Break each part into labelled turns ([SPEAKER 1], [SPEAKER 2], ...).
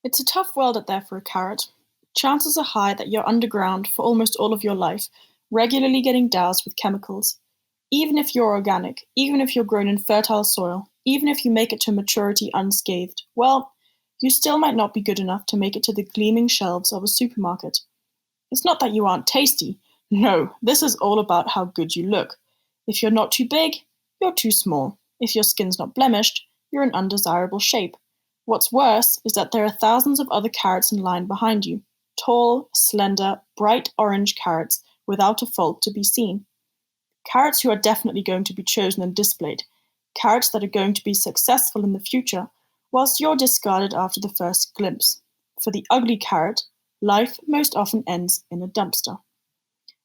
[SPEAKER 1] It's a tough world out there for a carrot. Chances are high that you're underground for almost all of your life, regularly getting doused with chemicals. Even if you're organic, even if you're grown in fertile soil, even if you make it to maturity unscathed, well, you still might not be good enough to make it to the gleaming shelves of a supermarket. It's not that you aren't tasty. No, this is all about how good you look. If you're not too big, you're too small. If your skin's not blemished, you're in undesirable shape. What's worse is that there are thousands of other carrots in line behind you. Tall, slender, bright orange carrots without a fault to be seen. Carrots who are definitely going to be chosen and displayed. Carrots that are going to be successful in the future, whilst you're discarded after the first glimpse. For the ugly carrot, life most often ends in a dumpster.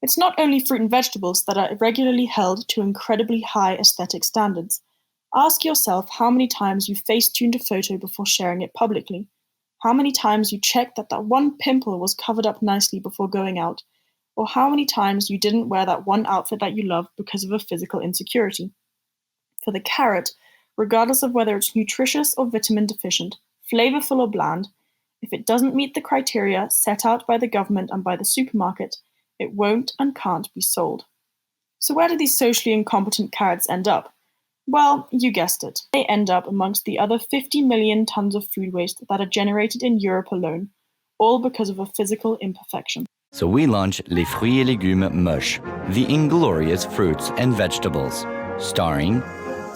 [SPEAKER 1] It's not only fruit and vegetables that are regularly held to incredibly high aesthetic standards. Ask yourself how many times you face-tuned a photo before sharing it publicly. How many times you checked that one pimple was covered up nicely before going out, or how many times you didn't wear that one outfit that you love because of a physical insecurity. For the carrot, regardless of whether it's nutritious or vitamin deficient, flavorful or bland, if it doesn't meet the criteria set out by the government and by the supermarket, it won't and can't be sold. So where do these socially incompetent carrots end up? Well, you guessed it. They end up amongst the other 50 million tons of food waste that are generated in Europe alone, all because of a physical imperfection.
[SPEAKER 2] So we launch Les Fruits et Légumes Moche, the inglorious fruits and vegetables, starring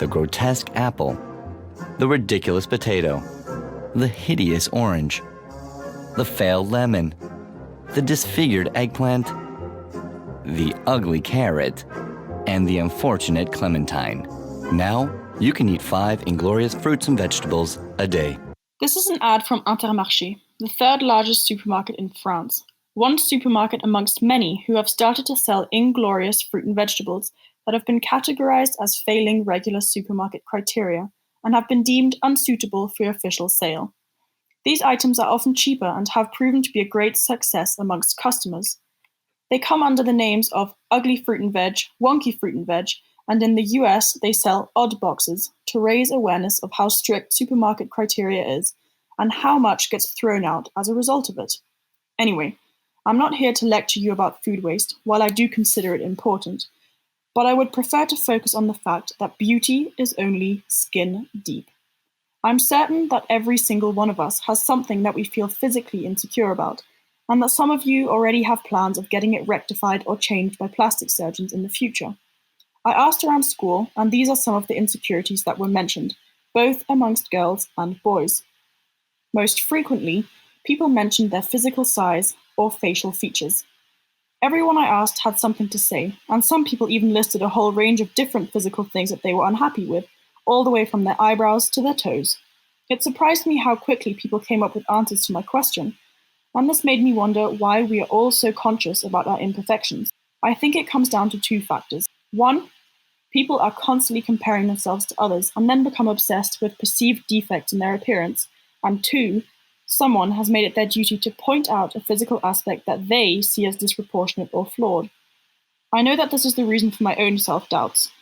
[SPEAKER 2] the grotesque apple, the ridiculous potato, the hideous orange, the failed lemon, the disfigured eggplant, the ugly carrot, and the unfortunate clementine. Now, you can eat 5 inglorious fruits and vegetables a day.
[SPEAKER 1] This is an ad from Intermarché, the third largest supermarket in France. One supermarket amongst many who have started to sell inglorious fruit and vegetables that have been categorized as failing regular supermarket criteria and have been deemed unsuitable for official sale. These items are often cheaper and have proven to be a great success amongst customers. They come under the names of ugly fruit and veg, wonky fruit and veg, and in the US they sell odd boxes to raise awareness of how strict supermarket criteria is and how much gets thrown out as a result of it. Anyway, I'm not here to lecture you about food waste, while I do consider it important, but I would prefer to focus on the fact that beauty is only skin deep. I'm certain that every single one of us has something that we feel physically insecure about, and that some of you already have plans of getting it rectified or changed by plastic surgeons in the future. I asked around school, and these are some of the insecurities that were mentioned, both amongst girls and boys. Most frequently, people mentioned their physical size or facial features. Everyone I asked had something to say, and some people even listed a whole range of different physical things that they were unhappy with, all the way from their eyebrows to their toes. It surprised me how quickly people came up with answers to my question, and this made me wonder why we are all so conscious about our imperfections. I think it comes down to 2 factors. 1, people are constantly comparing themselves to others and then become obsessed with perceived defects in their appearance. And 2, someone has made it their duty to point out a physical aspect that they see as disproportionate or flawed. I know that this is the reason for my own self-doubts.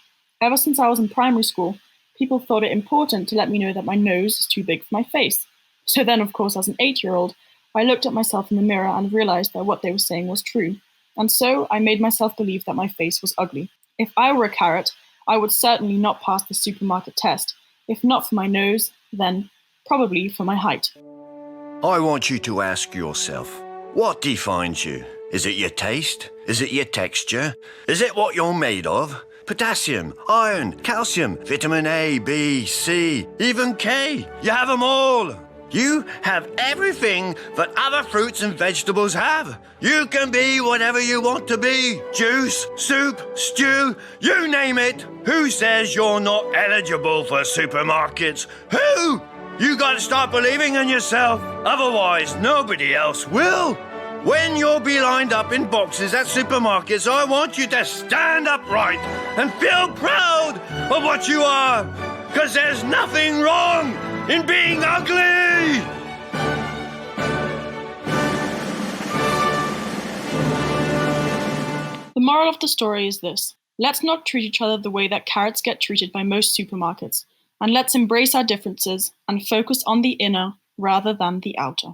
[SPEAKER 1] Ever since I was in primary school, people thought it important to let me know that my nose is too big for my face. So then, of course, as an 8-year-old, I looked at myself in the mirror and realized that what they were saying was true. And so I made myself believe that my face was ugly. If I were a carrot, I would certainly not pass the supermarket test. If not for my nose, then probably for my height.
[SPEAKER 3] I want you to ask yourself, what defines you? Is it your taste? Is it your texture? Is it what you're made of? Potassium, iron, calcium, vitamin A, B, C, even K. You have them all. You have everything that other fruits and vegetables have. You can be whatever you want to be. Juice, soup, stew, you name it. Who says you're not eligible for supermarkets? Who? You gotta start believing in yourself. Otherwise, nobody else will. When you'll be lined up in boxes at supermarkets, I want you to stand upright and feel proud of what you are. Because there's nothing wrong in being ugly!
[SPEAKER 1] The moral of the story is this. Let's not treat each other the way that carrots get treated by most supermarkets, and let's embrace our differences and focus on the inner rather than the outer.